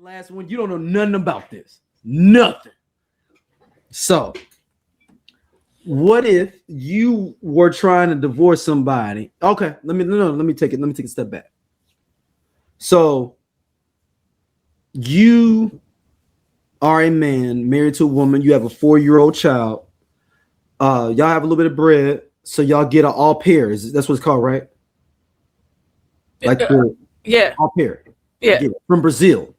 last one. You don't know nothing about this. Nothing. So, what if you were trying to divorce somebody? Okay, let me take a step back. So, you are a man married to a woman. You have a 4-year-old child. Y'all have a little bit of bread, so y'all get an au pair. That's what it's called, right? Like yeah, au pair. Yeah, from Brazil.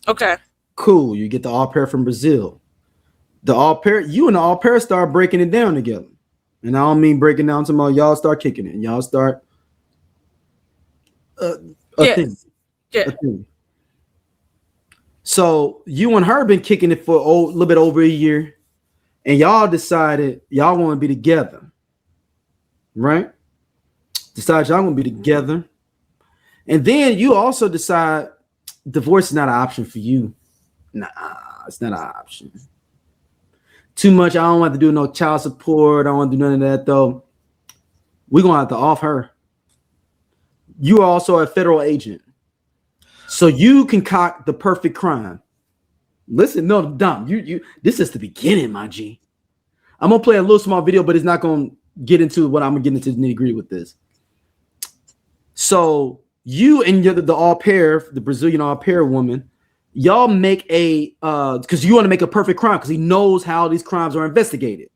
Okay. Cool. You get the au pair from Brazil. The au pair, you and the au pair start breaking it down together. And I don't mean breaking down to y'all start kicking it. And y'all start a thing. Yeah. A thing. So you and her been kicking it for a little bit over a year. And y'all decided y'all want to be together. Right? Decide y'all want to be together. And then you also decide divorce is not an option for you. Nah, it's not an option. Too much. I don't want to do no child support. I don't want to do none of that, though. We're going to have to off her. You are also a federal agent. So you concoct the perfect crime. Listen, no, Dom, you this is the beginning, my G. I'm going to play a little small video, but it's not going to get into what I'm going to get into the nitty-gritty with this. So you and the au pair, the Brazilian au pair woman, y'all make a because you want to make a perfect crime because he knows how these crimes are investigated.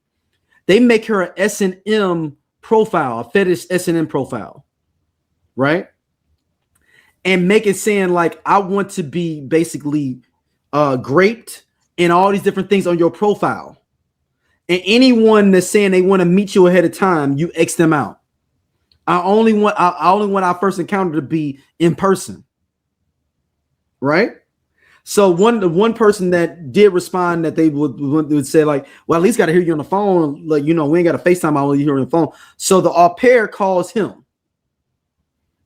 They make her an S&M profile, a fetish S&M profile, right? And make it saying like, I want to be basically graped and all these different things on your profile. And anyone that's saying they want to meet you ahead of time, you X them out. I only want our first encounter to be in person, right? So one person that did respond that they would say like, well, at least got to hear you on the phone. Like, we ain't got to FaceTime. I want you here on the phone. So the au pair calls him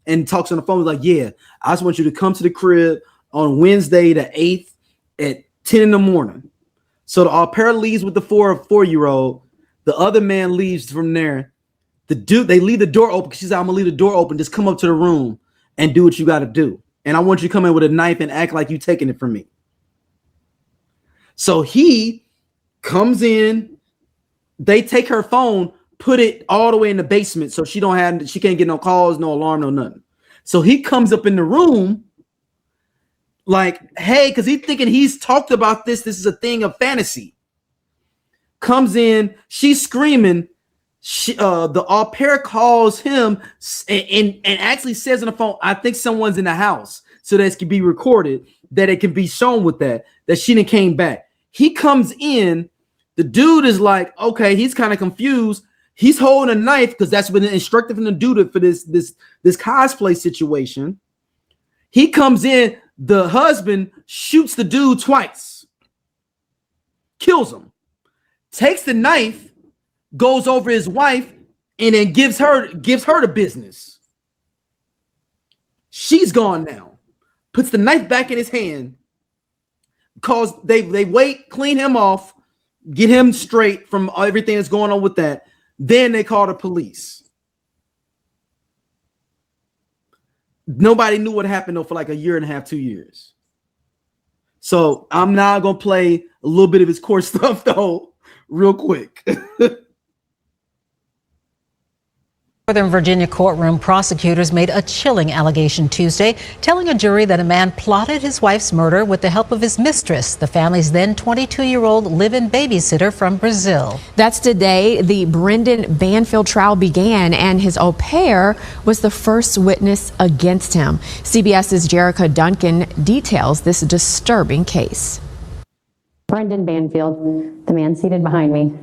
and talks on the phone. Like, yeah, I just want you to come to the crib on Wednesday the 8th at 10 in the morning. So the au pair leaves with the 4-year-old. The other man leaves from there. They leave the door open. She said, I'm gonna leave the door open. Just come up to the room and do what you got to do. And I want you to come in with a knife and act like you taking it from me. So he comes in. They take her phone, put it all the way in the basement, so she can't get no calls, no alarm, no nothing. So he comes up in the room, like, hey, because he's thinking he's talked about this. This is a thing of fantasy. Comes in, she's screaming. The au pair calls him and actually says on the phone, I think someone's in the house, so that it can be recorded, that it can be shown with that she didn't came back. He comes in, the dude is like, okay, he's kind of confused. He's holding a knife because that's been instructed from the dude for this cosplay situation. He comes in, the husband shoots the dude twice, kills him, takes the knife, goes over his wife, and then gives her the business. She's gone now. Puts the knife back in his hand. Because they wait, clean him off, get him straight from everything that's going on with that. Then they call the police. Nobody knew what happened though for like a year and a half, 2 years. So I'm now gonna play a little bit of his court stuff though, real quick. Northern Virginia courtroom prosecutors made a chilling allegation Tuesday, telling a jury that a man plotted his wife's murder with the help of his mistress, the family's then 22-year-old live-in babysitter from Brazil. That's today the Brendan Banfield trial began, and his au pair was the first witness against him. CBS's Jerica Duncan details this disturbing case. Brendan Banfield, the man seated behind me,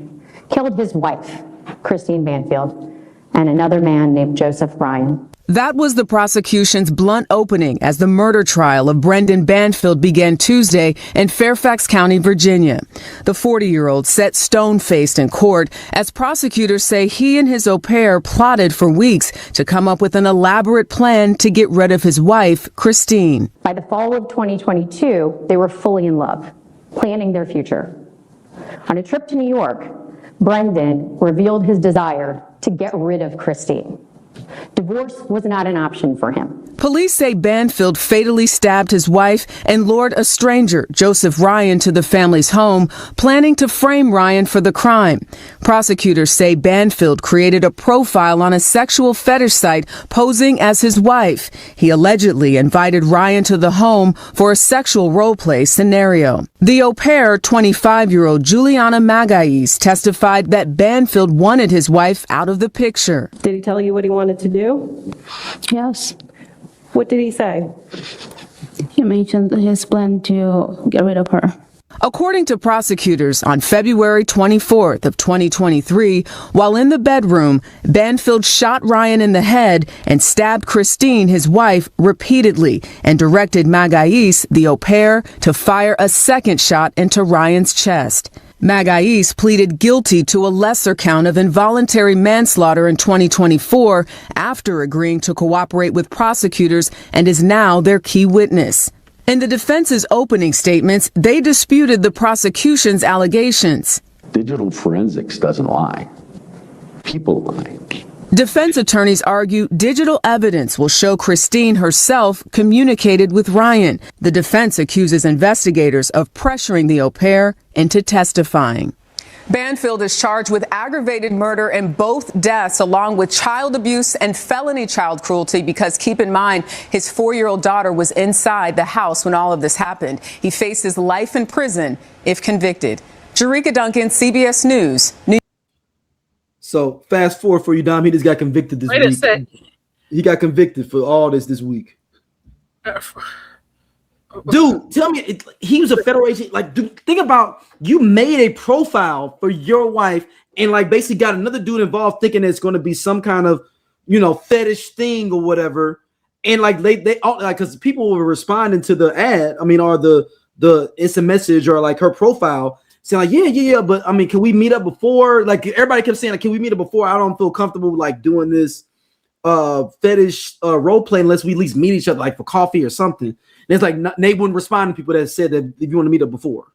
killed his wife, Christine Banfield, and another man named Joseph Bryan. That was the prosecution's blunt opening as the murder trial of Brendan Banfield began Tuesday in Fairfax County, Virginia. The 40-year-old sat stone-faced in court as prosecutors say he and his au pair plotted for weeks to come up with an elaborate plan to get rid of his wife, Christine. By the fall of 2022, they were fully in love, planning their future. On a trip to New York, Brendan revealed his desire to get rid of Christine. Divorce was not an option for him. Police say Banfield fatally stabbed his wife and lured a stranger, Joseph Ryan, to the family's home, planning to frame Ryan for the crime. Prosecutors say Banfield created a profile on a sexual fetish site posing as his wife. He allegedly invited Ryan to the home for a sexual role-play scenario. The au pair, 25-year-old Juliana Magais, testified that Banfield wanted his wife out of the picture. Did he tell you what he wanted to do? Yes, What did he say? he mentioned his plan to get rid of her. According to prosecutors, on February 24th of 2023, while in the bedroom, Banfield shot Ryan in the head and stabbed Christine, his wife, repeatedly, and directed Magais, the au pair, to fire a second shot into Ryan's chest. Magais pleaded guilty to a lesser count of involuntary manslaughter in 2024 after agreeing to cooperate with prosecutors and is now their key witness. In the defense's opening statements, they disputed the prosecution's allegations. Digital forensics doesn't lie. People lie. Defense attorneys argue digital evidence will show Christine herself communicated with Ryan. The defense accuses investigators of pressuring the au pair into testifying. Banfield is charged with aggravated murder in both deaths, along with child abuse and felony child cruelty, because keep in mind, his 4-year-old daughter was inside the house when all of this happened. He faces life in prison if convicted. Jerika Duncan, CBS News. So fast forward for you, Dom. He just got convicted this week. Wait a second. He got convicted for all this week. Dude, tell me, he was a federal agent. Like, dude, think about, you made a profile for your wife and like basically got another dude involved thinking it's going to be some kind of, fetish thing or whatever. And like they all, like, because people were responding to the ad, or the instant message or like her profile saying like, yeah, but can we meet up before? Like everybody kept saying like, can we meet up before? I don't feel comfortable like doing this fetish role play unless we at least meet each other like for coffee or something. And it's like they wouldn't respond to people that said that if you want to meet up before.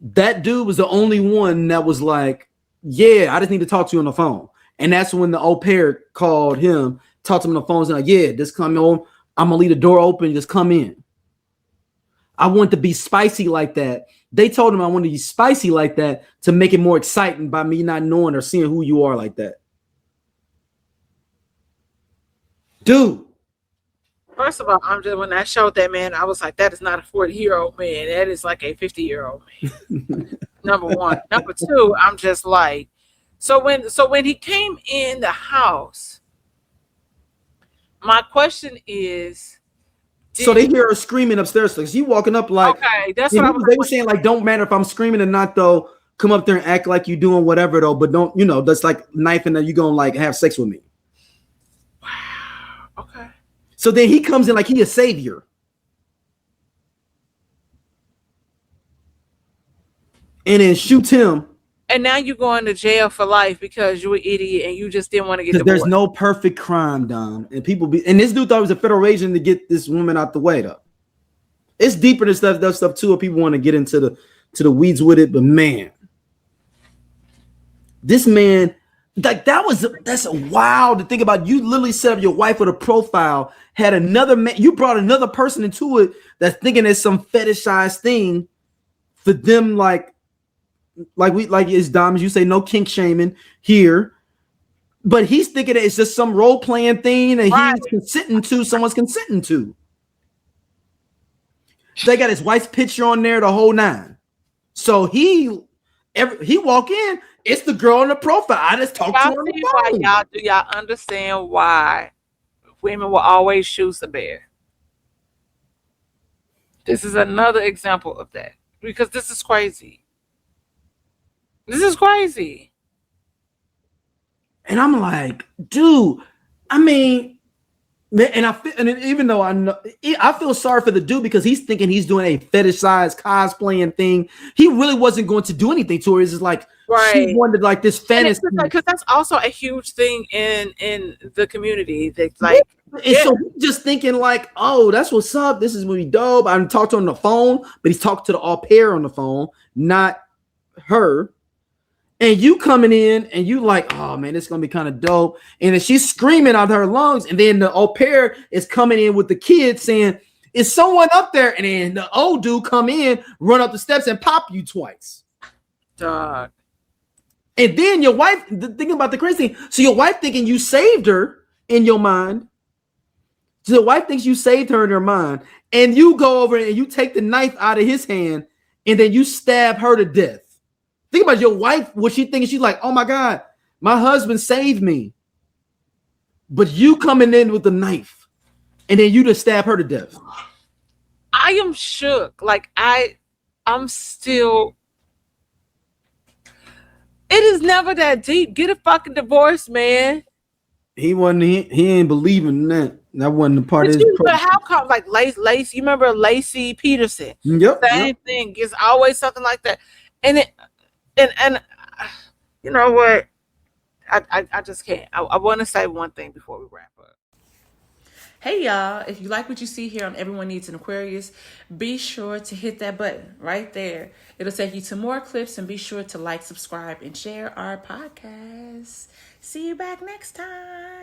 That dude was the only one that was like, yeah, I just need to talk to you on the phone. And that's when the au pair called him, talked to him on the phone, and like, yeah, just come on. I'm gonna leave the door open, just come in. I want to be spicy like that. They told him I wanted to be spicy like that to make it more exciting by me not knowing or seeing who you are like that. Dude. First of all, when I showed that man, I was like, that is not a 40-year-old man. That is like a 50-year-old man. Number one. Number two, I'm just like, so when he came in the house, my question is, so they hear her screaming upstairs. So she walking up like, okay, that's what they were saying. Like, don't matter if I'm screaming or not, though. Come up there and act like you're doing whatever, though. But don't, that's like knifing that you're gonna like have sex with me. Wow. Okay. So then he comes in like he a savior, and then shoots him. And now you're going to jail for life because you're an idiot and you just didn't want to get divorced. There's no perfect crime, Dom. And and this dude thought it was a federal agent to get this woman out the way, though. It's deeper than that stuff too. If people want to get into the weeds with it, but man, this man, like that's wild to think about. You literally set up your wife with a profile, had another man, you brought another person into it that's thinking it's some fetishized thing for them, like it's Dom, as you say, no kink shaming here, but he's thinking that it's just some role playing thing and someone's consenting to. They got his wife's picture on there, the whole nine. So he walk in, it's the girl in the profile. I just talked to her on the phone. Do y'all understand why women will always choose the bear? This is another example of that, because this is crazy. This is crazy. And I'm like, dude, and even though I feel sorry for the dude because he's thinking he's doing a fetishized cosplaying thing. He really wasn't going to do anything to her. It's just like, she wanted like this fantasy. Because that's also a huge thing in the community. That's like, so he's just thinking like, oh, that's what's up. This is gonna be dope. I'm talking to him on the phone, but he's talking to the au pair on the phone, not her. And you coming in and you like, oh man, it's gonna be kind of dope. And then she's screaming out her lungs, and then the au pair is coming in with the kids saying, "Is someone up there?" And then the old dude come in, run up the steps, and pop you twice. Dog. And then your wife thinking about the crazy thing. So your wife thinking you saved her in your mind. So the wife thinks you saved her in her mind, and you go over and you take the knife out of his hand, and then you stab her to death. Think about your wife, what she thinking. She's like, oh my God, my husband saved me. But you coming in with the knife, and then you just stab her to death. I am shook. Like I'm still. It is never that deep. Get a fucking divorce, man. He ain't believing that. That wasn't the part of his. But how come, like Lacey? You remember Lacey Peterson? Yep. Same thing. It's always something like that. And you know what? I just can't. I want to say one thing before we wrap up. Hey y'all, if you like what you see here on Everyone Needs an Aquarius, be sure to hit that button right there. It'll take you to more clips, and be sure to like, subscribe, and share our podcast. See you back next time.